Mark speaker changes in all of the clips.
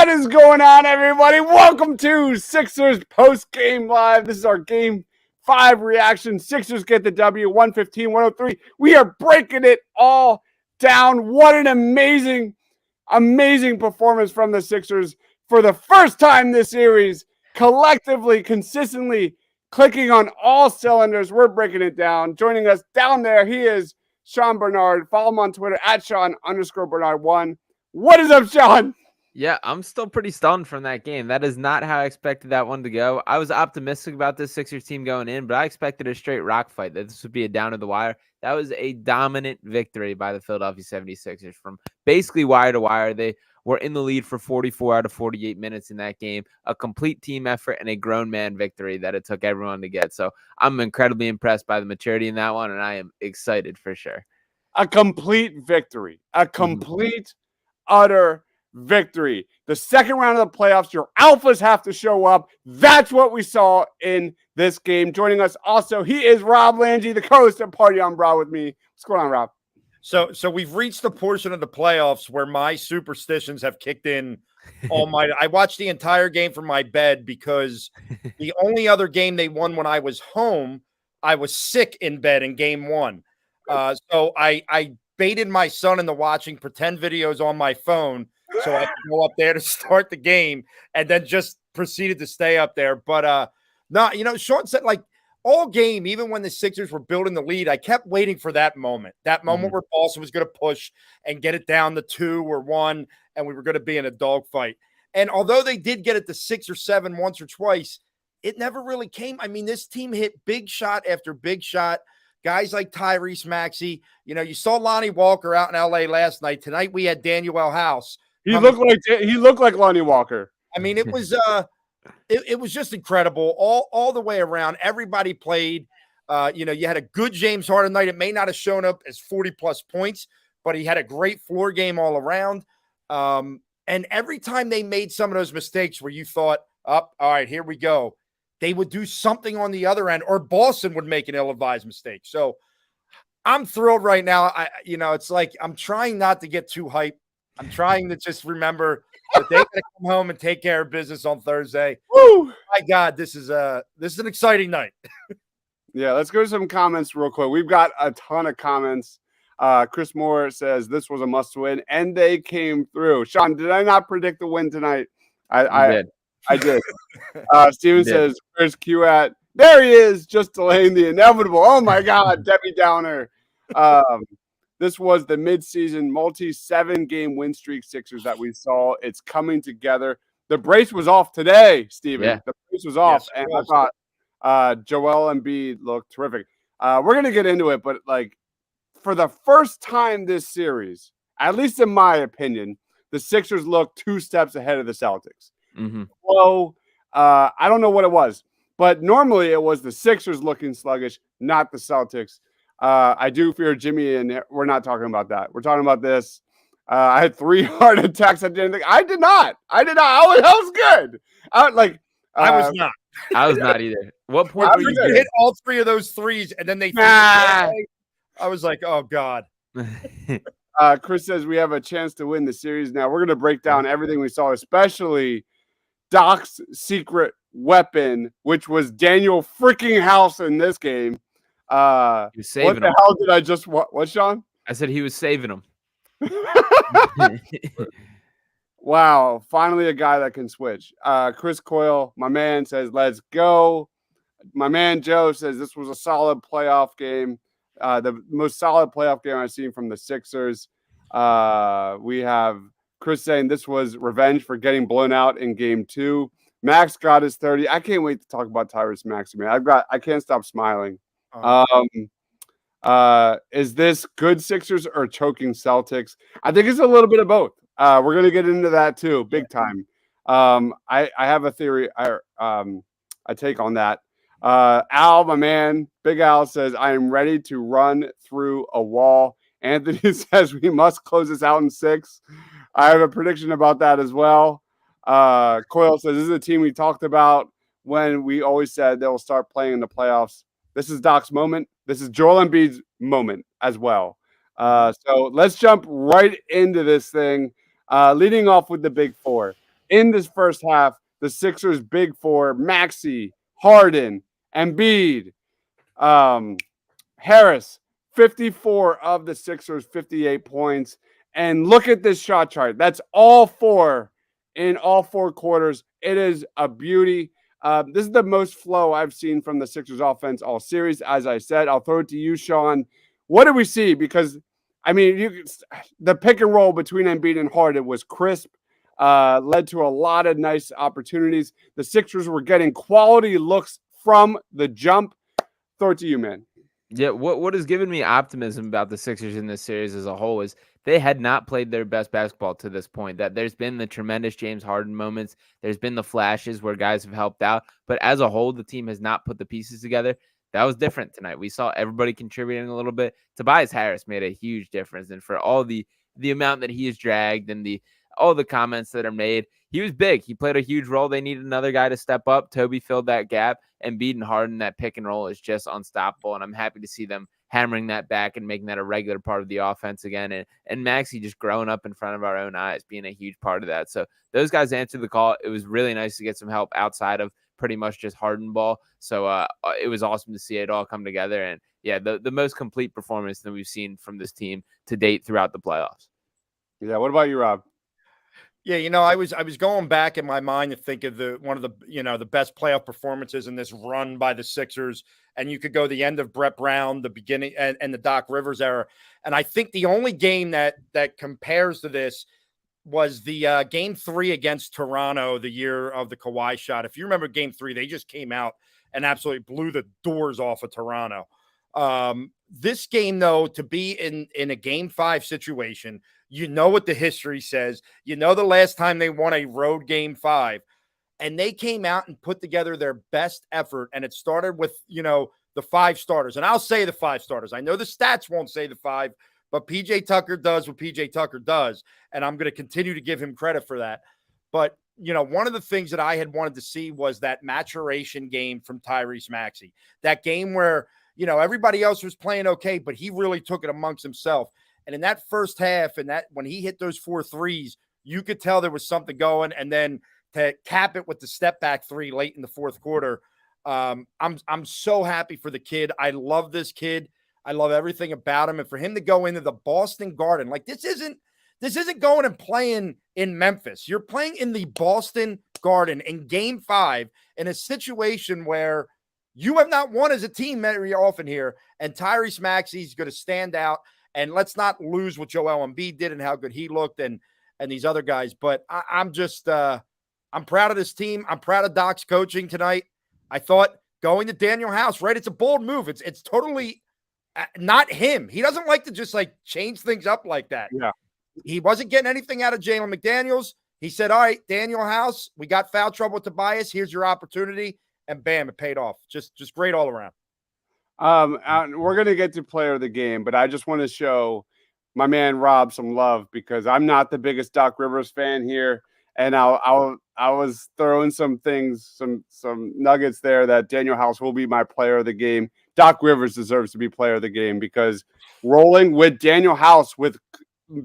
Speaker 1: What is going on, everybody? Welcome to Sixers Post-Game Live. This is our Game 5 reaction. Sixers get the W, 115-103. We are breaking it all down. What an amazing performance from the Sixers for the first time this series, collectively, consistently clicking on all cylinders. We're breaking it down. Joining us down there, he is Sean Bernard. Follow him on Twitter at Sean_Bernard1. What is up, Sean?
Speaker 2: Yeah, I'm still pretty stunned from that game. That is not how I expected that one to go. I was optimistic about this Sixers team going in, but I expected a straight rock fight, that this would be a down to the wire. That was a dominant victory by the Philadelphia 76ers from basically wire to wire. They were in the lead for 44 out of 48 minutes in that game, a complete team effort and a grown man victory that it took everyone to get. So I'm incredibly impressed by the maturity in that one, and I am excited for sure.
Speaker 1: A complete victory, a complete, utter victory. The second round of the playoffs, your alphas have to show up. That's what we saw in this game. Joining us also, he is Rob Lange, the co-host of Party on Bra with me. What's going on, Rob?
Speaker 3: So we've reached the portion of the playoffs where my superstitions have kicked in. I watched the entire game from my bed because the only other game they won when I was home, I was sick in bed in game one. So I baited my son into watching pretend videos on my phone so I could go up there to start the game, and then just proceeded to stay up there. But Sean said, like, all game, even when the Sixers were building the lead, I kept waiting for that moment where Boston was going to push and get it down to 2 or 1, and we were going to be in a dogfight. And although they did get it to 6 or 7 once or twice, it never really came. I mean, this team hit big shot after big shot. Guys like Tyrese, Maxey. You saw Lonnie Walker out in L.A. last night. Tonight we had Daniel House.
Speaker 1: He looked like Lonnie Walker.
Speaker 3: I mean, it was it was just incredible all the way around. Everybody played. You had a good James Harden night. It may not have shown up as 40+ points, but he had a great floor game all around. And every time they made some of those mistakes where you thought, all right, here we go, they would do something on the other end, or Boston would make an ill-advised mistake. So I'm thrilled right now. It's like I'm trying not to get too hyped. I'm trying to just remember that they got to come home and take care of business on Thursday.
Speaker 1: Woo!
Speaker 3: My God, this is an exciting night.
Speaker 1: Yeah, let's go to some comments real quick. We've got a ton of comments. Chris Moore says this was a must-win, and they came through. Sean, did I not predict the win tonight? I did. Steven says, "Where's Q at?" There he is, just delaying the inevitable. Oh my God, Debbie Downer. This was the midseason multi-7-game win streak Sixers that we saw. It's coming together. The brace was off today, Steven.
Speaker 3: Yeah.
Speaker 1: The brace was off,
Speaker 3: Yes,
Speaker 1: and I thought Joel Embiid looked terrific. We're going to get into it, but like for the first time this series, at least in my opinion, the Sixers looked 2 steps ahead of the Celtics.
Speaker 2: Mm-hmm.
Speaker 1: So I don't know what it was, but normally it was the Sixers looking sluggish, not the Celtics. I do fear Jimmy, and we're not talking about that. We're talking about this. I had 3 heart attacks at the end of the I did not. I was good. I
Speaker 3: was not.
Speaker 2: I was not either. What point
Speaker 3: After
Speaker 2: were you
Speaker 3: you hit all 3 of those threes, and then they I was like, oh God.
Speaker 1: Chris says we have a chance to win the series now. We're going to break down everything we saw, especially Doc's secret weapon, which was Daniel freaking House in this game.
Speaker 2: He was saving
Speaker 1: what the hell did I just what, Sean?
Speaker 2: I said he was saving them.
Speaker 1: Wow, finally a guy that can switch. Chris Coyle, my man, says let's go. My man Joe says this was a solid playoff game. The most solid playoff game I've seen from the Sixers. We have Chris saying this was revenge for getting blown out in game 2. Max got his 30. I can't wait to talk about Tyrese Maxey, man. I can't stop smiling. Is this good Sixers or choking Celtics? I think it's a little bit of both. We're gonna get into that too, big time. I have a theory. I take on that. Al, my man, Big Al says I am ready to run through a wall. Anthony says we must close this out in 6. I have a prediction about that as well. Coyle says this is a team we talked about when we always said they'll start playing in the playoffs. This is Doc's moment. This is Joel Embiid's moment as well. So let's jump right into this thing. Leading off with the big 4. in this first half, the Sixers' big four, Maxey, Harden, Embiid, Harris, 54 of the Sixers, 58 points. And look at this shot chart. That's all four in all four quarters. It is a beauty. This is the most flow I've seen from the Sixers offense all series. As I said, I'll throw it to you, Sean. What did we see? Because, I mean, the pick and roll between Embiid and Harden was crisp, led to a lot of nice opportunities. The Sixers were getting quality looks from the jump. Throw it to you, man.
Speaker 2: Yeah, what has given me optimism about the Sixers in this series as a whole is they had not played their best basketball to this point. That there's been the tremendous James Harden moments, there's been the flashes where guys have helped out, but as a whole, the team has not put the pieces together. That was different tonight. We saw everybody contributing a little bit. Tobias Harris made a huge difference, and for all the amount that he has dragged and all the comments that are made, he was big. He played a huge role. They needed another guy to step up. Toby filled that gap, and Embiid and Harden, that pick and roll is just unstoppable. And I'm happy to see them hammering that back and making that a regular part of the offense again. And Maxey just growing up in front of our own eyes, being a huge part of that. So those guys answered the call. It was really nice to get some help outside of pretty much just Harden ball. So it was awesome to see it all come together. And yeah, the most complete performance that we've seen from this team to date throughout the playoffs.
Speaker 1: Yeah. What about you, Rob?
Speaker 3: Yeah, I was going back in my mind to think of one of the best playoff performances in this run by the Sixers, and you could go the end of Brett Brown, the beginning, and the Doc Rivers era. And I think the only game that compares to this was the Game 3 against Toronto, the year of the Kawhi shot. If you remember Game 3, they just came out and absolutely blew the doors off of Toronto. This game, though, to be in a Game 5 situation, you know what the history says. You know the last time they won a road Game 5, and they came out and put together their best effort, and it started with, the 5 starters. And I'll say the 5 starters. I know the stats won't say the 5, but PJ Tucker does what PJ Tucker does, and I'm going to continue to give him credit for that. But, one of the things that I had wanted to see was that maturation game from Tyrese Maxey, that game where, everybody else was playing okay, but he really took it amongst himself. And in that first half, and that when he hit those 4 threes, you could tell there was something going. And then to cap it with the step back 3 late in the fourth quarter, I'm so happy for the kid. I love this kid. I love everything about him. And for him to go into the Boston Garden, like this isn't going and playing in Memphis. You're playing in the Boston Garden in Game 5 in a situation where you have not won as a team very often here. And Tyrese Maxey's going to stand out. And let's not lose what Joel Embiid did and how good he looked and these other guys. But I'm proud of this team. I'm proud of Doc's coaching tonight. I thought going to Daniel House, right? It's a bold move. It's totally not him. He doesn't like to just change things up like that.
Speaker 1: Yeah.
Speaker 3: He wasn't getting anything out of Jalen McDaniels. He said, all right, Daniel House, we got foul trouble with Tobias. Here's your opportunity. And bam, it paid off. Just great all around.
Speaker 1: We're going to get to player of the game, but I just want to show my man Rob some love because I'm not the biggest Doc Rivers fan here. And I was throwing some things, some nuggets there that Daniel House will be my player of the game. Doc Rivers deserves to be player of the game because rolling with Daniel House with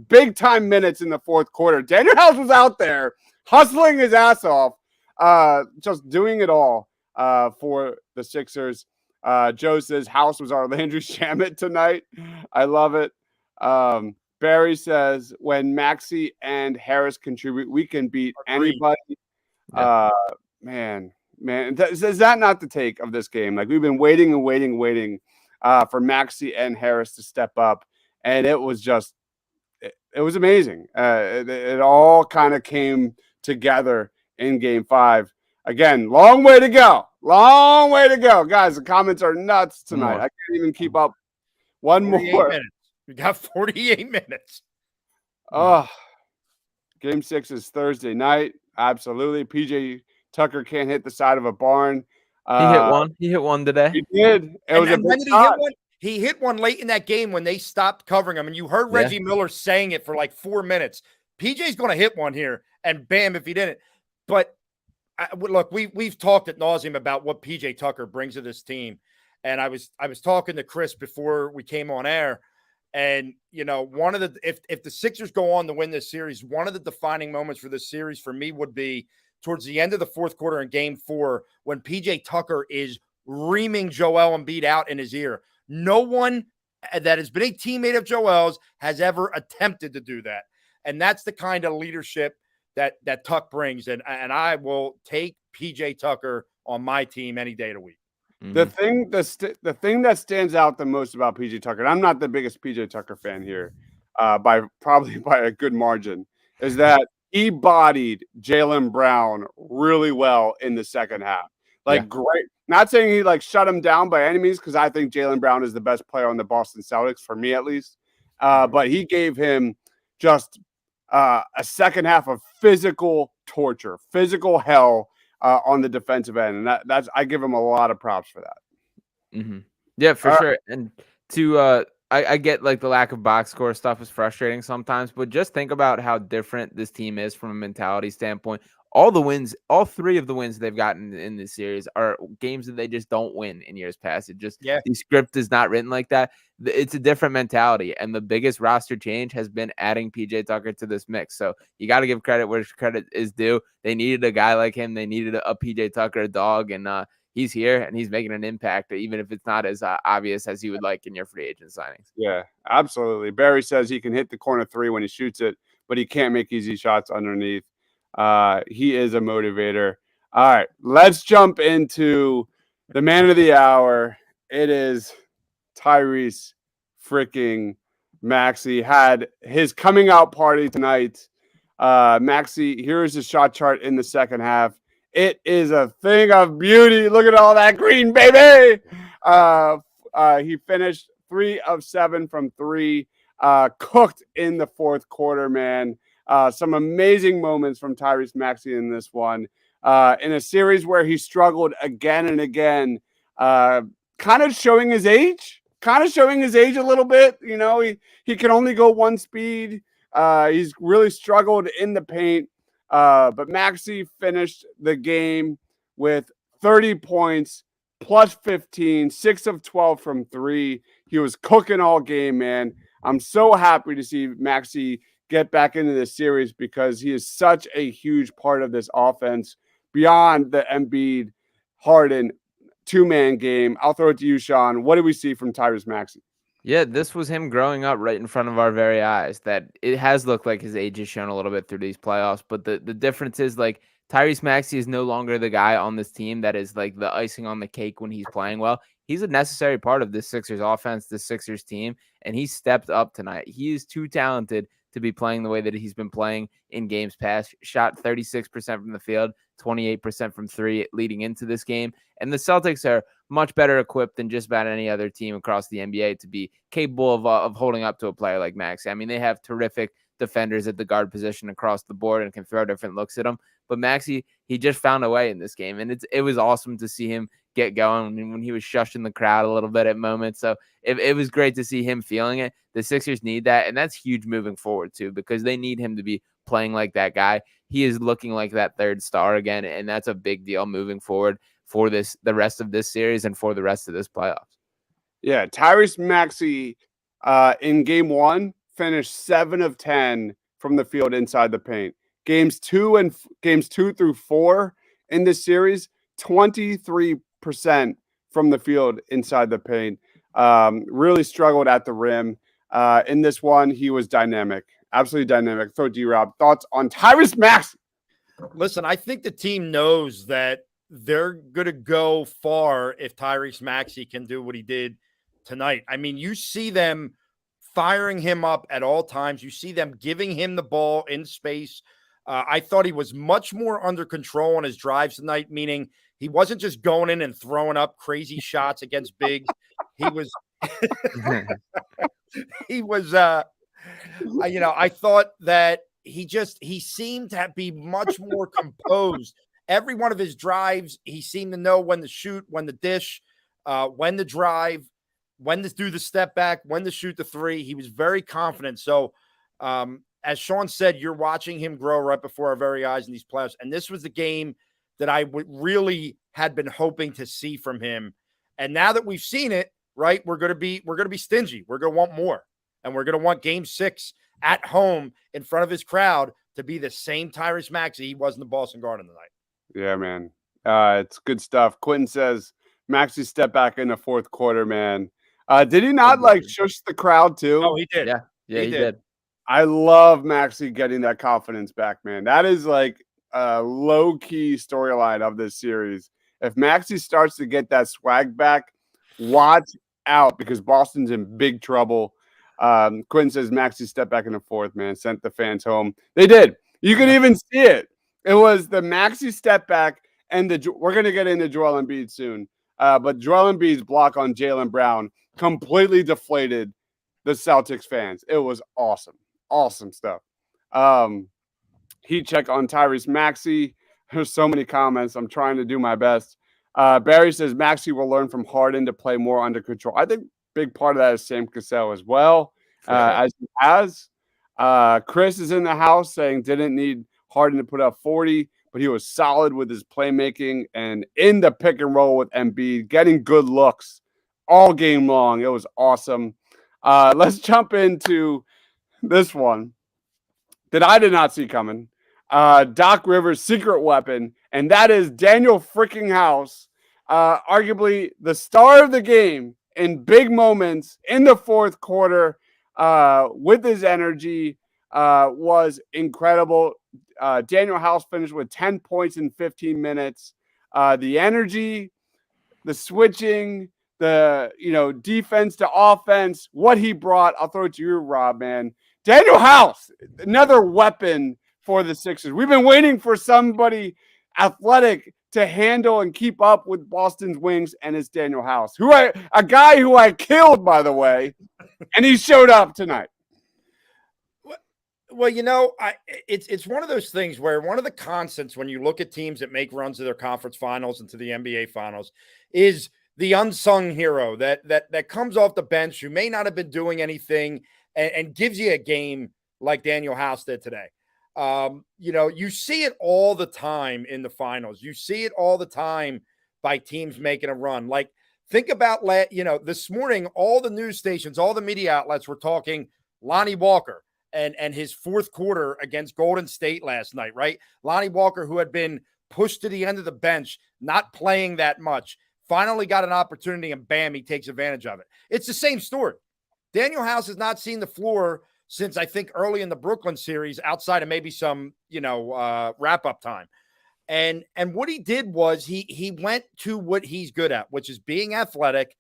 Speaker 1: big time minutes in the fourth quarter. Daniel House was out there hustling his ass off, just doing it all for the Sixers. Joe says House was our Landry Shamet tonight. I love it. Barry says when Maxey and Harris contribute, we can beat anybody.
Speaker 2: Yeah.
Speaker 1: Man, is that not the take of this game? Like we've been waiting for Maxey and Harris to step up, and it was just it was amazing. It all kind of came together in Game 5. Again, long way to go. Long way to go. Guys, the comments are nuts tonight. I can't even keep up. One more.
Speaker 3: Minutes. We got 48 minutes.
Speaker 1: Oh, Game 6 is Thursday night. Absolutely. PJ Tucker can't hit the side of a barn.
Speaker 2: He hit one. He hit one today.
Speaker 1: He did.
Speaker 3: When did he hit one? He hit one late in that game when they stopped covering him. And you heard Reggie Miller saying it for like 4 minutes. PJ's going to hit one here. And bam, if he didn't. But look, we've talked ad nauseum about what PJ Tucker brings to this team. And I was talking to Chris before we came on air. And, one of the if the Sixers go on to win this series, one of the defining moments for this series for me would be towards the end of the fourth quarter in game 4 when PJ Tucker is reaming Joel Embiid out in his ear. No one that has been a teammate of Joel's has ever attempted to do that. And that's the kind of leadership that Tuck brings. And I will take PJ Tucker on my team any day of the week.
Speaker 1: The thing that stands out the most about PJ Tucker, and I'm not the biggest PJ Tucker fan here, by a good margin, is that he bodied Jaylen Brown really well in the second half. Great. Not saying he shut him down by any means, because I think Jaylen Brown is the best player on the Boston Celtics, for me at least. But he gave him just a second half of physical torture, physical hell on the defensive end, and that's I give him a lot of props for that.
Speaker 2: Yeah, for sure. And to I get the lack of box score stuff is frustrating sometimes, but just think about how different this team is from a mentality standpoint. All 3 of the wins they've gotten in this series are games that they just don't win in years past. The script is not written like that. It's a different mentality, and the biggest roster change has been adding PJ Tucker to this mix. So you got to give credit where credit is due. They needed a guy like him. They needed a PJ Tucker dog, and he's here and he's making an impact, even if it's not as obvious as you would like in your free agent signings.
Speaker 1: Yeah, absolutely. Barry says he can hit the corner 3 when he shoots it, but he can't make easy shots underneath. He is a motivator. All right, let's jump into the man of the hour. It is Tyrese freaking Maxey. Had his coming out party tonight. Maxey, here is his shot chart in the second half. It is a thing of beauty. Look at all that green, baby. He finished 3 of 7 from 3. Cooked in the fourth quarter, man. Some amazing moments from Tyrese Maxey in this one. In a series where he struggled again and again, kind of showing his age a little bit. He can only go one speed. He's really struggled in the paint. But Maxey finished the game with 30 points, plus 15, 6 of 12 from 3. He was cooking all game, man. I'm so happy to see Maxey get back into this series because he is such a huge part of this offense beyond the Embiid Harden 2-man game. I'll throw it to you, Sean. What do we see from Tyrese Maxey?
Speaker 2: Yeah, this was him growing up right in front of our very eyes. That it has looked like his age has shown a little bit through these playoffs, but the difference is Tyrese Maxey is no longer the guy on this team that is the icing on the cake when he's playing well. He's a necessary part of this Sixers offense, this Sixers team, and he stepped up tonight. He is too talented to be playing the way that he's been playing in games past. Shot 36% from the field, 28% from 3 leading into this game. And the Celtics are much better equipped than just about any other team across the NBA to be capable of holding up to a player like Maxey. I mean, they have terrific defenders at the guard position across the board and can throw different looks at him. But Maxey, he just found a way in this game. And it was awesome to see him get going when he was shushing the crowd a little bit at moments. So it was great to see him feeling it. The Sixers need that, and that's huge moving forward too, because they need him to be playing like that guy. He is looking like that third star again, and that's a big deal moving forward for the rest of this series and for the rest of this playoffs.
Speaker 1: Yeah, Tyrese Maxey in game 1 finished 7 of 10 from the field inside the paint. Games 2 through 4 in this series, 23% from the field inside the paint. Really struggled at the rim. In this one, he was dynamic, absolutely dynamic. Throw D-Rob. Thoughts on Tyrese Maxey?
Speaker 3: Listen, I think the team knows that they're going to go far if Tyrese Maxey can do what he did tonight. I mean, you see them firing him up at all times. You see them giving him the ball in space. I thought he was much more under control on his drives tonight, meaning he wasn't just going in and throwing up crazy shots against bigs. He was I thought that he seemed to be much more composed. Every one of his drives, he seemed to know when to shoot, when to dish, when to drive, when to do the step back, when to shoot the 3. He was very confident. So, as Sean said, you're watching him grow right before our very eyes in these playoffs. And this was the game that I really had been hoping to see from him. And now that we've seen it, right, we're going to be stingy. We're going to want more. And we're going to want game 6 at home in front of his crowd to be the same Tyrese Maxey he was in the Boston Garden tonight.
Speaker 1: Yeah, man. It's good stuff. Quentin says Maxey step back in the fourth quarter, man. Did he not shush the crowd too?
Speaker 3: Oh, he did.
Speaker 2: Yeah, he did.
Speaker 1: I love Maxey getting that confidence back, man. That is like a low-key storyline of this series. If Maxey starts to get that swag back, watch out because Boston's in big trouble. Quentin says Maxey stepped back in the fourth, man, sent the fans home. They did. You can even see it. It was the Maxey step back, and we're going to get into Joel Embiid soon. But Joel Embiid's block on Jaylen Brown completely deflated the Celtics fans. It was awesome. Awesome stuff. Heat check on Tyrese Maxey. There's so many comments. I'm trying to do my best. Barry says Maxey will learn from Harden to play more under control. I think big part of that is Sam Cassell as well, as he has. Chris is in the house saying didn't need Harden to put up 40, but he was solid with his playmaking and in the pick and roll with Embiid, getting good looks all game long. It was awesome. Let's jump into this one that I did not see coming. Doc Rivers' secret weapon, and that is Daniel freaking House, arguably the star of the game in big moments in the fourth quarter with his energy was incredible. Daniel House finished with 10 points in 15 minutes. The energy, the switching, the defense to offense, what he brought. I'll throw it to you, Rob, man. Daniel House, another weapon for the Sixers. We've been waiting for somebody athletic to handle and keep up with Boston's wings, and it's Daniel House, a guy who I killed, by the way, and he showed up tonight.
Speaker 3: Well, it's one of those things where one of the constants when you look at teams that make runs to their conference finals and to the NBA finals is the unsung hero that comes off the bench who may not have been doing anything and gives you a game like Daniel House did today. You see it all the time in the finals. You see it all the time by teams making a run. Like, think about, this morning, all the news stations, all the media outlets were talking Lonnie Walker and his fourth quarter against Golden State last night, right? Lonnie Walker, who had been pushed to the end of the bench, not playing that much, finally got an opportunity and bam, he takes advantage of it. It's the same story. Daniel House has not seen the floor since I think early in the Brooklyn series, outside of maybe some, wrap-up time. And what he did was he went to what he's good at, which is being athletic,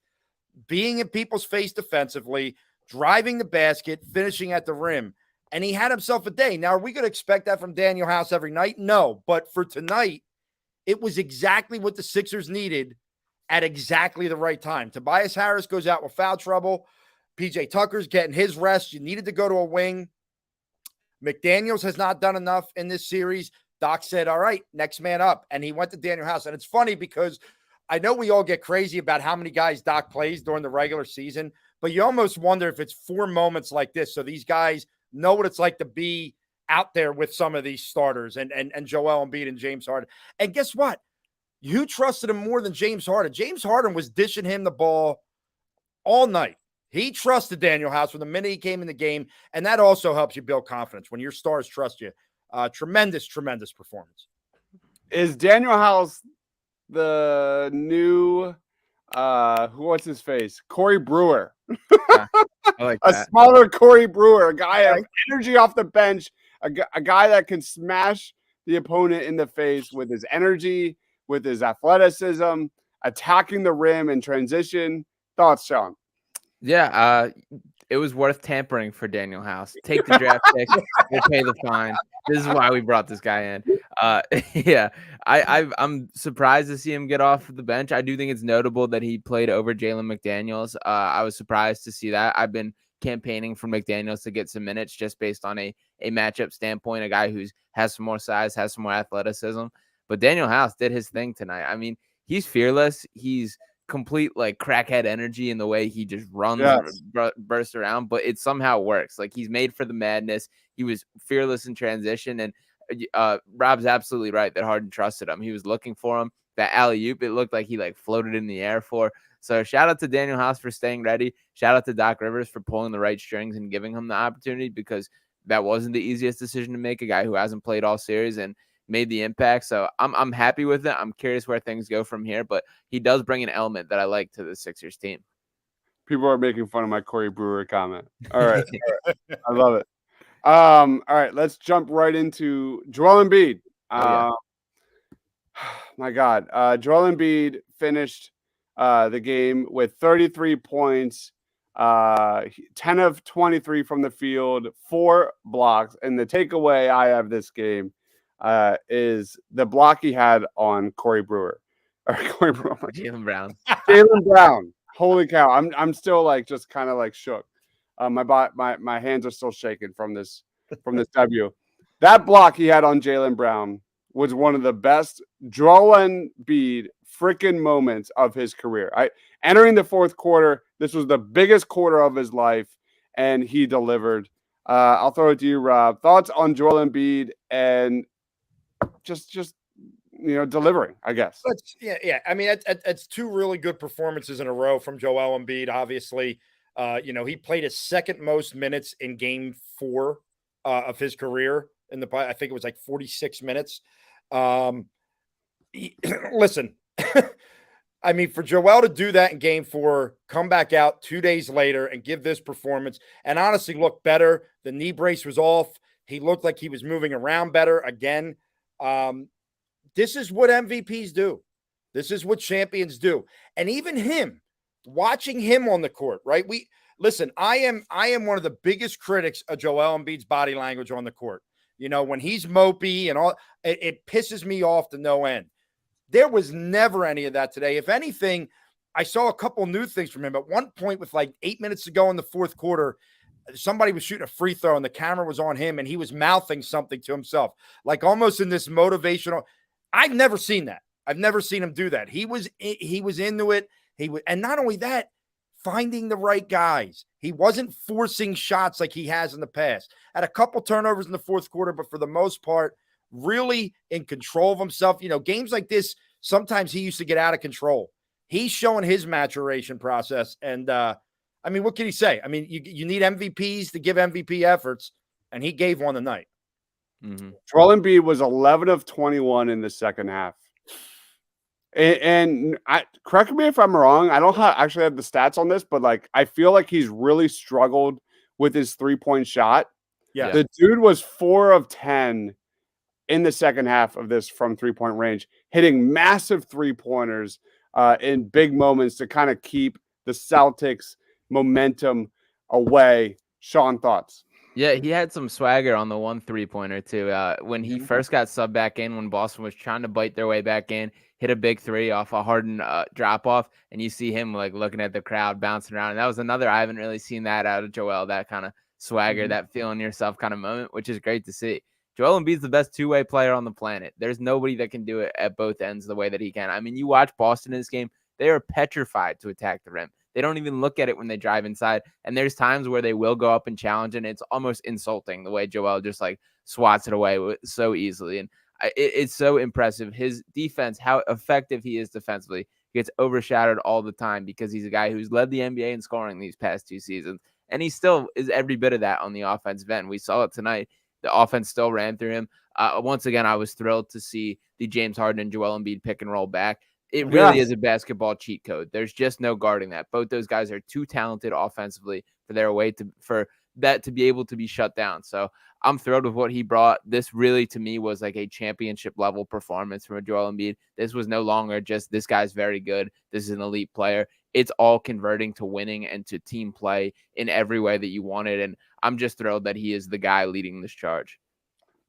Speaker 3: being in people's face defensively, driving the basket, finishing at the rim. And he had himself a day. Now, are we going to expect that from Daniel House every night? No. But for tonight, it was exactly what the Sixers needed at exactly the right time. Tobias Harris goes out with foul trouble. PJ Tucker's getting his rest. You needed to go to a wing. McDaniels has not done enough in this series. Doc said, all right, next man up. And he went to Daniel House. And it's funny because I know we all get crazy about how many guys Doc plays during the regular season, but you almost wonder if it's 4 moments like this. So these guys know what it's like to be out there with some of these starters and Joel Embiid and James Harden. And guess what? You trusted him more than James Harden. James Harden was dishing him the ball all night. He trusted Daniel House from the minute he came in the game, and that also helps you build confidence when your stars trust you. Tremendous, tremendous performance.
Speaker 1: Is Daniel House the new what's his face? Corey Brewer.
Speaker 2: Yeah, I like that.
Speaker 1: A smaller Corey Brewer, a guy that has energy off the bench, a guy that can smash the opponent in the face with his energy, with his athleticism, attacking the rim in transition. Thoughts, Sean?
Speaker 2: Yeah, it was worth tampering for Daniel House. Take the draft pick, we'll pay the fine. This is why we brought this guy in. Yeah, I'm surprised to see him get off the bench. I do think it's notable that he played over Jalen McDaniels. I was surprised to see that. I've been campaigning for McDaniels to get some minutes just based on a matchup standpoint, a guy who has some more size, has some more athleticism. But Daniel House did his thing tonight. I mean, he's fearless. He's complete like crackhead energy in the way he just runs, bursts around, but it somehow works. Like, he's made for the madness. He was fearless in transition, and Rob's absolutely right that Harden trusted him. He was looking for him. That alley-oop, it looked like he floated in the air for So shout out to Daniel House for staying ready. Shout out to Doc Rivers for pulling the right strings and giving him the opportunity, because that wasn't the easiest decision to make. A guy who hasn't played all series and made the impact. So I'm happy with it. I'm curious where things go from here, but he does bring an element that I like to the Sixers team.
Speaker 1: People are making fun of my Corey Brewer comment. All right. I love it. All right, let's jump right into Joel Embiid. My God. Joel Embiid finished the game with 33 points, 10 of 23 from the field, 4 blocks. And the takeaway I have this game is the block he had on Corey Brewer. Or Corey Brewer.
Speaker 2: Jaylen Brown.
Speaker 1: Jaylen Brown. Holy cow. I'm still like just kind of like shook. My hands are still shaking from this W. That block he had on Jaylen Brown was one of the best Joel Embiid freaking moments of his career. Entering the fourth quarter, this was the biggest quarter of his life, and he delivered. I'll throw it to you, Rob. Thoughts on Joel Embiid and just delivering, I guess.
Speaker 3: Yeah. I mean, it's 2 really good performances in a row from Joel Embiid. Obviously, he played his second most minutes in Game 4 of his career. I think it was like 46 minutes. Listen, I mean, for Joel to do that in Game 4, come back out 2 days later and give this performance, and honestly look better. The knee brace was off. He looked like he was moving around better again. This is what MVPs do. This is what champions do. And even him, watching him on the court, right? Listen, I am one of the biggest critics of Joel Embiid's body language on the court. When he's mopey and all, it pisses me off to no end. There was never any of that today. If anything, I saw a couple new things from him. At one point, with like 8 minutes to go in the fourth quarter, somebody was shooting a free throw and the camera was on him and he was mouthing something to himself, like almost in this motivational. I've never seen that. I've never seen him do that. He was into it. And not only that, finding the right guys. He wasn't forcing shots like he has in the past. Had a couple turnovers in the fourth quarter, but for the most part, really in control of himself. Games like this, sometimes he used to get out of control. He's showing his maturation process. And, what can he say? I mean, you need MVPs to give MVP efforts, and he gave one tonight.
Speaker 1: Mm-hmm. Joel Embiid was 11 of 21 in the second half. And correct me if I'm wrong. I don't actually have the stats on this, but I feel like he's really struggled with his 3-point shot.
Speaker 3: Yeah.
Speaker 1: The dude was 4 of 10 in the second half of this from 3-point range, hitting massive 3-pointers in big moments to kind of keep the Celtics momentum away. Sean, thoughts?
Speaker 2: Yeah, he had some swagger on the 1 3-pointer too. When he first got subbed back in, when Boston was trying to bite their way back in, hit a big 3 off a Harden drop off, and you see him looking at the crowd bouncing around. And that was another, I haven't really seen that out of Joel, that kind of swagger, that feeling yourself kind of moment, which is great to see. Joel Embiid's the best 2-way player on the planet. There's nobody that can do it at both ends the way that he can. I mean, you watch Boston in this game, they are petrified to attack the rim. They don't even look at it when they drive inside. And there's times where they will go up and challenge, and it's almost insulting the way Joel just swats it away so easily. And it's so impressive. His defense, how effective he is defensively, gets overshadowed all the time because he's a guy who's led the NBA in scoring these past 2 seasons. And he still is every bit of that on the offensive end. We saw it tonight. The offense still ran through him. Once again, I was thrilled to see the James Harden and Joel Embiid pick and roll back. It really is a basketball cheat code. There's just no guarding that. Both those guys are too talented offensively for that to be able to be shut down. So I'm thrilled with what he brought. This really, to me, was like a championship level performance from Joel Embiid. This was no longer just this guy's very good. This is an elite player. It's all converting to winning and to team play in every way that you wanted. And I'm just thrilled that he is the guy leading this charge.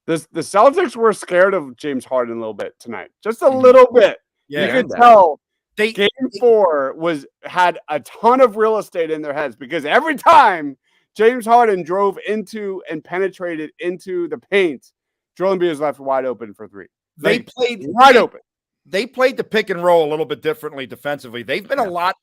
Speaker 1: The Celtics were scared of James Harden a little bit tonight, just a little bit.
Speaker 3: Yeah,
Speaker 1: you could tell Game 4 had a ton of real estate in their heads because every time James Harden drove into and penetrated into the paint, Joel Embiid was left wide open for 3.
Speaker 3: They played
Speaker 1: wide open.
Speaker 3: They played the pick and roll a little bit differently defensively. They've been a lot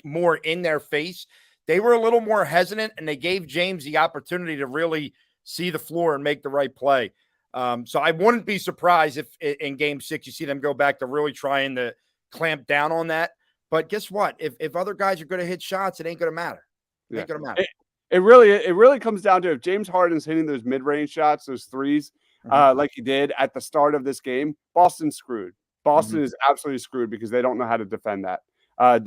Speaker 3: more in their face. They were a little more hesitant, and they gave James the opportunity to really see the floor and make the right play. So I wouldn't be surprised if in Game 6 you see them go back to really trying to clamp down on that. But guess what? If other guys are going to hit shots, it ain't going to matter. It ain't going to matter.
Speaker 1: It really comes down to if James Harden's hitting those mid-range shots, those threes, like he did at the start of this game, Boston's screwed. Boston is absolutely screwed because they don't know how to defend that.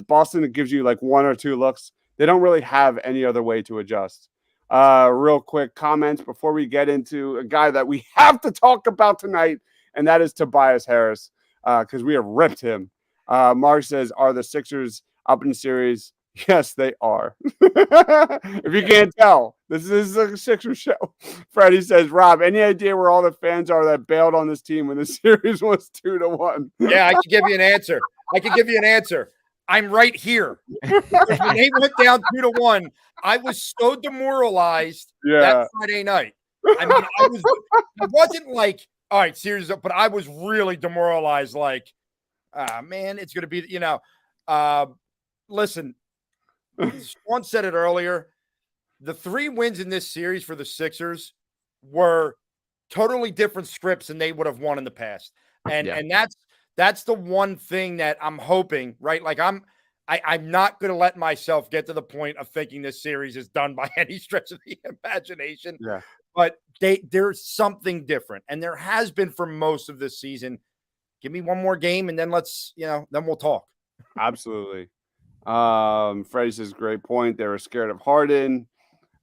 Speaker 1: Boston gives you like 1 or 2 looks. They don't really have any other way to adjust. Real quick comments before we get into a guy that we have to talk about tonight, and that is Tobias Harris, because we have ripped him. Mark says, are the Sixers up in the series? Yes, they are. If you can't tell, this is a Sixers show. Freddie says, Rob, any idea where all the fans are that bailed on this team when the series was 2-1?
Speaker 3: Yeah, I can give you an answer. I'm right here. When they went down 2-1, I was so demoralized that Friday night. I mean, it wasn't like, all right, series up, but I was really demoralized. Like, man, it's going to be, listen, Sean said it earlier. The 3 wins in this series for the Sixers were totally different scripts than they would have won in the past. And that's the one thing that I'm hoping, right? Like I'm not going to let myself get to the point of thinking this series is done by any stretch of the imagination. Yeah. But there's something different. And there has been for most of this season. Give me one more game and then then we'll talk.
Speaker 1: Absolutely. Freddie says, great point. They were scared of Harden.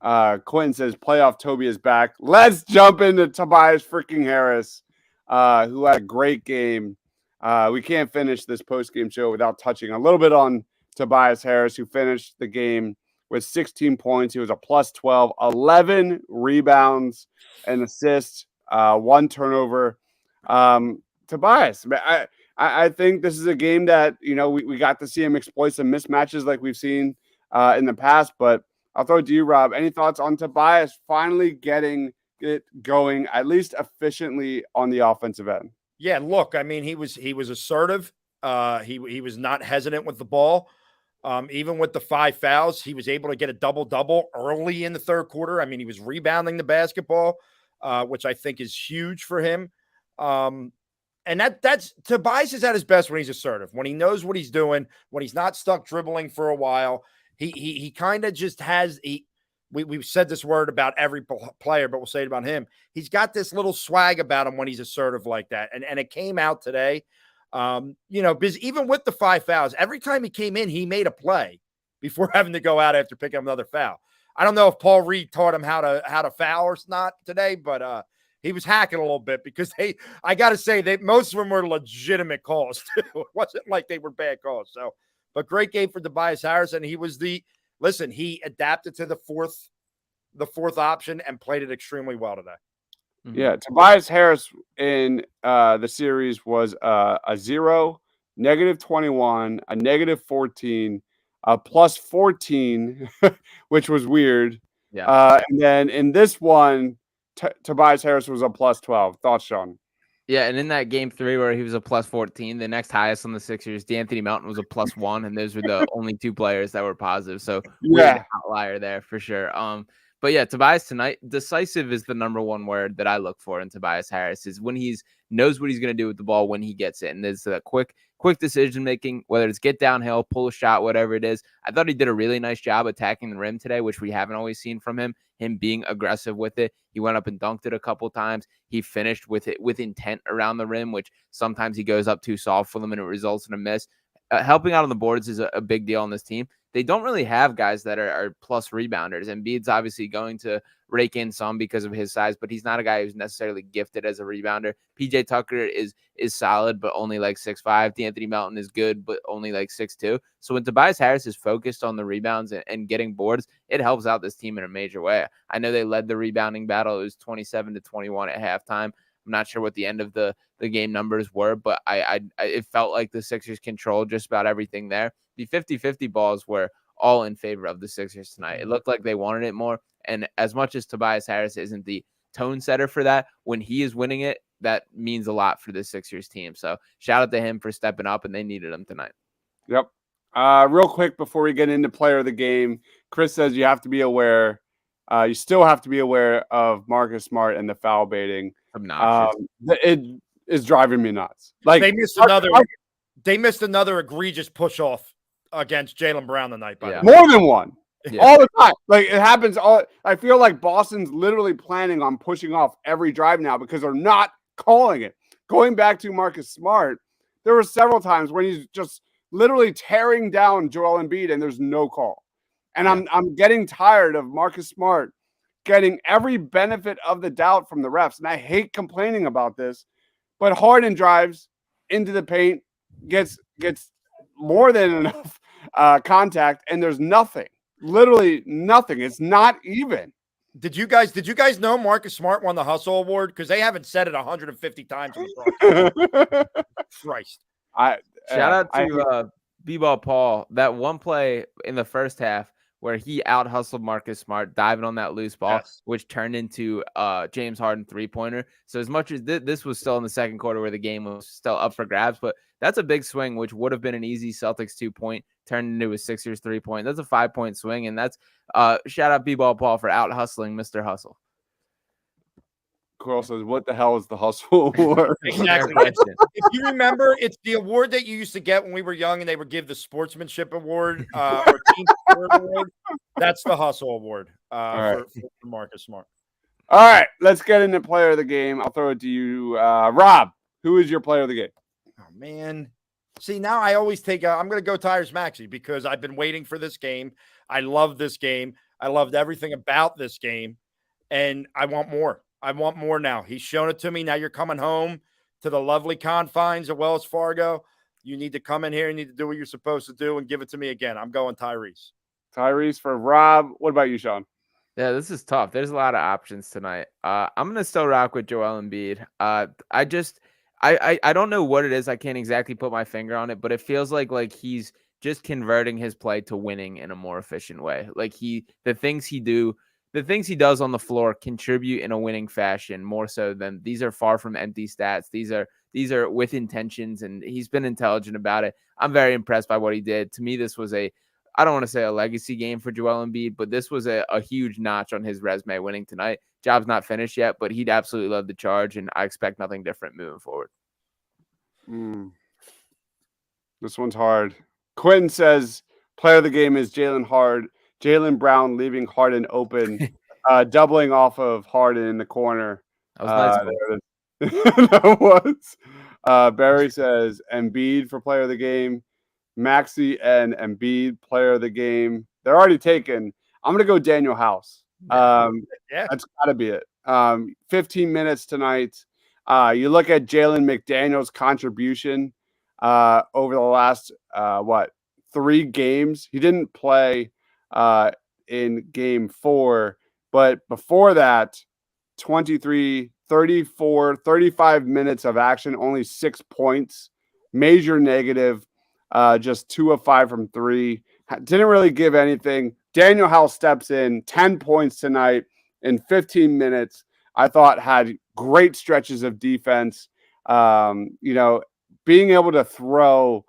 Speaker 1: Quentin says, playoff Toby is back. Let's jump into Tobias freaking Harris, who had a great game. We can't finish this post-game show without touching a little bit on Tobias Harris, who finished the game with 16 points. He was a plus 12, 11 rebounds and assists, 1 turnover. Tobias, I think this is a game that, we got to see him exploit some mismatches like we've seen in the past. But I'll throw it to you, Rob. Any thoughts on Tobias finally getting it going, at least efficiently on the offensive end?
Speaker 3: Yeah, look, I mean, he was assertive. He was not hesitant with the ball. Even with the 5 fouls, he was able to get a double-double early in the third quarter. I mean, he was rebounding the basketball, which I think is huge for him. And that's Tobias is at his best when he's assertive, when he knows what he's doing, when he's not stuck dribbling for a while. He kind of just has we've said this word about every player, but we'll say it about him. He's got this little swag about him when he's assertive like that. And it came out today. Because even with the 5 fouls, every time he came in, he made a play before having to go out after picking up another foul. I don't know if Paul Reed taught him how to foul or not today, but he was hacking a little bit because I got to say, most of them were legitimate calls too. It wasn't like they were bad calls. So, but great game for Tobias Harris. And he was he adapted to the fourth option and played it extremely well today.
Speaker 1: Yeah, Tobias Harris in the series was a 0, -21, a -14, a +14, which was weird. Yeah. And then in this one, Tobias Harris was a +12. Thoughts, Sean?
Speaker 2: Yeah, and in that game 3 where he was a +14, the next highest on the Sixers, D'Anthony Melton was a +1, and those were the only 2 players that were positive. So weird outlier there for sure. But yeah, Tobias tonight, decisive is the number 1 word that I look for in Tobias Harris, is when he's knows what he's going to do with the ball when he gets it. And there's a quick decision making, whether it's get downhill, pull a shot, whatever it is. I thought he did a really nice job attacking the rim today, which we haven't always seen from him being aggressive with it. He went up and dunked it a couple times. He finished with it with intent around the rim, which sometimes he goes up too soft for them and it results in a miss. Helping out on the boards is a big deal on this team. They don't really have guys that are plus rebounders. And Embiid's obviously going to rake in some because of his size, but he's not a guy who's necessarily gifted as a rebounder. PJ Tucker is solid, but only like 6'5". D'Anthony Melton is good, but only like 6'2". So when Tobias Harris is focused on the rebounds and getting boards, it helps out this team in a major way. I know they led the rebounding battle. It was 27-21 at halftime. I'm not sure what the end of the game numbers were, but it felt like the Sixers controlled just about everything there. The 50-50 balls were all in favor of the Sixers tonight. It looked like they wanted it more. And as much as Tobias Harris isn't the tone setter for that, when he is winning it, that means a lot for the Sixers team. So shout out to him for stepping up, and they needed him tonight.
Speaker 1: Yep. Real quick before we get into player of the game, Chris says you have to be aware. You still have to be aware of Marcus Smart and the foul baiting.
Speaker 2: Obnoxious.
Speaker 1: It is driving me nuts. Like
Speaker 3: they missed another egregious push off against Jaylen Brown tonight, by the way.
Speaker 1: More than one.
Speaker 2: Yeah.
Speaker 1: All the time. Like it happens all. I feel like Boston's literally planning on pushing off every drive now because they're not calling it. Going back to Marcus Smart, there were several times when he's just literally tearing down Joel Embiid and there's no call. And I'm getting tired of Marcus Smart getting every benefit of the doubt from the refs. And I hate complaining about this, but Harden drives into the paint, gets more than enough contact, and there's nothing. Literally nothing. It's not even.
Speaker 3: Did you guys know Marcus Smart won the Hustle Award? Because they haven't said it 150 times. Christ.
Speaker 2: Shout out to B-Ball Paul. That one play in the first half where he out-hustled Marcus Smart, diving on that loose ball, which turned into James Harden three-pointer. So as much as this was still in the second quarter where the game was still up for grabs, but that's a big swing, which would have been an easy Celtics 2-point, turned into a Sixers 3-point. That's a 5-point swing, and that's shout out B-Ball Paul for out-hustling Mr. Hustle.
Speaker 1: Coral says, what the hell is the Hustle Award?
Speaker 3: Exactly. If you remember, it's the award that you used to get when we were young and they would give the Sportsmanship Award or Team Sport Award. That's the Hustle Award for Marcus Smart.
Speaker 1: All right, let's get into player of the game. I'll throw it to you. Rob, who is your player of the game?
Speaker 3: Oh, man. See, now I always I'm going to go Tyrese Maxey because I've been waiting for this game. I love this game. I loved everything about this game, and I want more. I want more now. He's shown it to me. Now you're coming home to the lovely confines of Wells Fargo. You need to come in here. You need to do what you're supposed to do and give it to me again. I'm going Tyrese.
Speaker 1: Tyrese for Rob. What about you, Sean?
Speaker 2: Yeah, this is tough. There's a lot of options tonight. I'm going to still rock with Joel Embiid. I don't know what it is. I can't exactly put my finger on it, but it feels like he's just converting his play to winning in a more efficient way. Like the things he does on the floor contribute in a winning fashion more so than these are far from empty stats. These are with intentions, and he's been intelligent about it. I'm very impressed by what he did. To me, this was I don't want to say a legacy game for Joel Embiid, but this was a huge notch on his resume winning tonight. Job's not finished yet, but he'd absolutely love the charge, and I expect nothing different moving forward.
Speaker 1: This one's hard. Quinn says player of the game is Jaylen Brown leaving Harden open, doubling off of Harden in the corner.
Speaker 2: That was nice.
Speaker 1: That was. Barry says Embiid for player of the game. Maxey and Embiid player of the game. They're already taken. I'm going to go Daniel House. That's got to be it. 15 minutes tonight. You look at Jalen McDaniels' contribution over the last, 3 games. He didn't play in game 4, but before that, 23, 34, 35 minutes of action, only 6 points, major negative, just 2 of 5 from 3. Didn't really give anything. Daniel House steps in, 10 points tonight in 15 minutes. I thought had great stretches of defense. Being able to throw,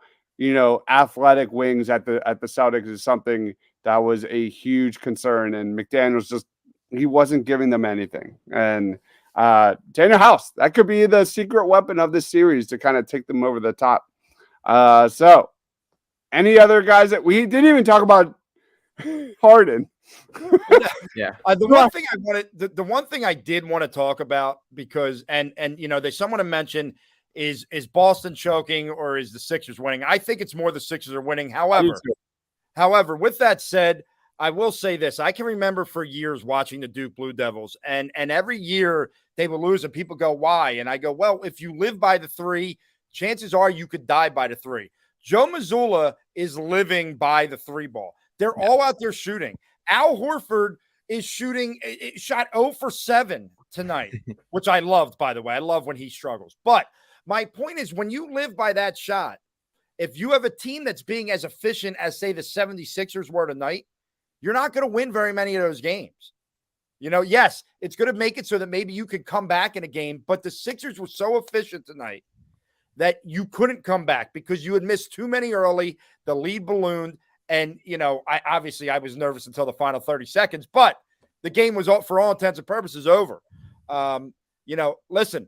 Speaker 1: athletic wings at the Celtics is something that was a huge concern. And McDaniels he wasn't giving them anything. And Daniel House, that could be the secret weapon of this series to kind of take them over the top. So any other guys that we didn't even talk about Harden.
Speaker 2: Yeah.
Speaker 3: The one thing I did want to talk about because there's someone to mention is Boston choking or is the Sixers winning? I think it's more the Sixers are winning. However, with that said, I will say this. I can remember for years watching the Duke Blue Devils, and every year they would lose, and people go, why? And I go, well, if you live by the 3, chances are you could die by the 3. Joe Mazzulla is living by the 3 ball. They're all out there shooting. Al Horford is shot 0 for 7 tonight, which I loved, by the way. I love when he struggles. But my point is, when you live by that shot, if you have a team that's being as efficient as, say, the 76ers were tonight, you're not going to win very many of those games. Yes, it's going to make it so that maybe you could come back in a game, but the Sixers were so efficient tonight that you couldn't come back because you had missed too many early. The lead ballooned. And, I was nervous until the final 30 seconds, but the game was, for all intents and purposes, over. Listen,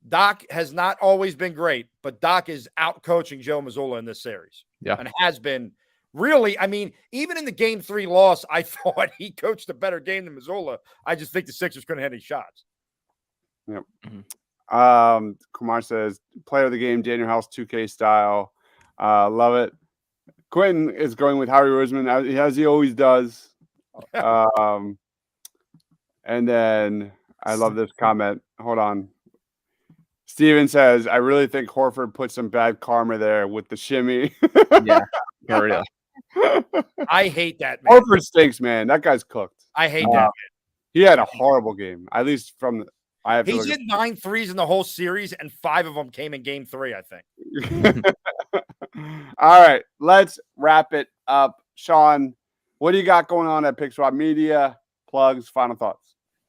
Speaker 3: Doc has not always been great, but Doc is out coaching Joe Mazzulla in this series.
Speaker 2: Yeah.
Speaker 3: And has been really, I mean, even in the game 3 loss, I thought he coached a better game than Mazzulla. I just think the Sixers couldn't hit any shots.
Speaker 1: Yep. Kumar says, player of the game, Daniel House 2K style. Love it. Quentin is going with Harry Roseman, as he always does. And then I love this comment. Hold on. Steven says, I really think Horford put some bad karma there with the shimmy.
Speaker 2: Yeah, for real.
Speaker 3: I hate that, man.
Speaker 1: Horford stinks, man. That guy's cooked.
Speaker 3: I hate that, man.
Speaker 1: He had a horrible game, at least from I have to
Speaker 3: He's hit 9 threes in the whole series, and 5 of them came in game 3, I think.
Speaker 1: All right, let's wrap it up. Sean, what do you got going on at PickSwap Media? Plugs, final thoughts.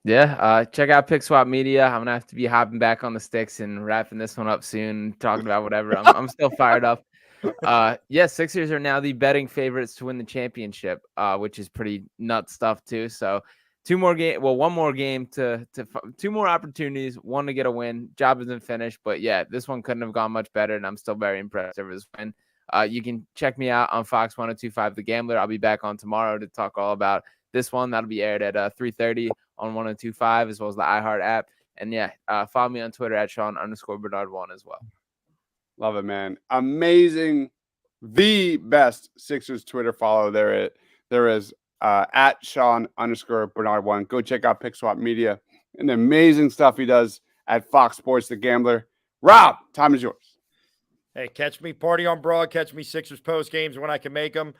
Speaker 2: Yeah, check out PickSwap Media. I'm gonna have to be hopping back on the sticks and wrapping this one up soon, talking about whatever. I'm still fired up. Yeah, Sixers are now the betting favorites to win the championship, which is pretty nut stuff too. So one more game to 2 more opportunities, one to get a win. Job isn't finished, but yeah, this one couldn't have gone much better, and I'm still very impressed over this win. You can check me out on Fox 102.5 The Gambler. I'll be back on tomorrow to talk all about this one. That'll be aired at 3:30 on 102.5 as well as the iHeart app. And yeah, follow me on Twitter at Sean_Bernard1 as well.
Speaker 1: Love it, man. Amazing. The best Sixers Twitter follow there is at Sean_Bernard1. Go check out PickSwap Media and the amazing stuff he does at Fox Sports The Gambler. Rob, time is yours.
Speaker 3: Hey, catch me party on Broad. Catch me Sixers post games when I can make them.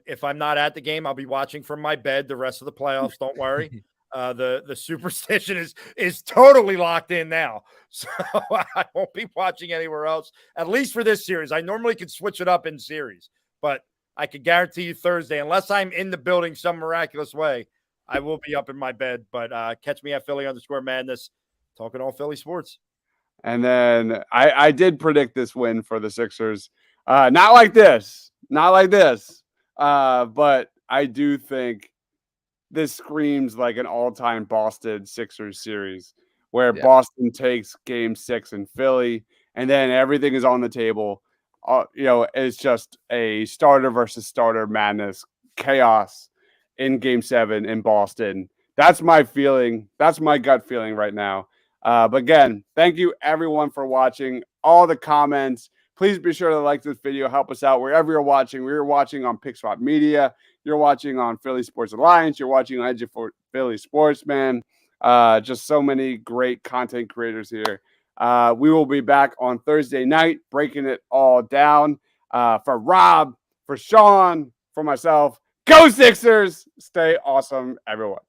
Speaker 3: If I'm not at the game, I'll be watching from my bed the rest of the playoffs. Don't worry. The superstition is totally locked in now, so I won't be watching anywhere else, at least for this series. I normally could switch it up in series, but I can guarantee you Thursday, unless I'm in the building some miraculous way, I will be up in my bed. But catch me at Philly_Madness, talking all Philly sports.
Speaker 1: And then I did predict this win for the Sixers. Not like this, but I do think this screams like an all-time Boston Sixers series where Boston takes game 6 in Philly, and then everything is on the table. It's just a starter versus starter madness, chaos in game 7 in Boston. That's my feeling. That's my gut feeling right now. But again, thank you everyone for watching. All the comments. Please be sure to like this video. Help us out wherever you're watching. We're watching on PickSwap Media. You're watching on Philly Sports Alliance. You're watching on Edge for Philly Sports, man. Just so many great content creators here. We will be back on Thursday night, breaking it all down. For Rob, for Sean, for myself, go Sixers! Stay awesome, everyone.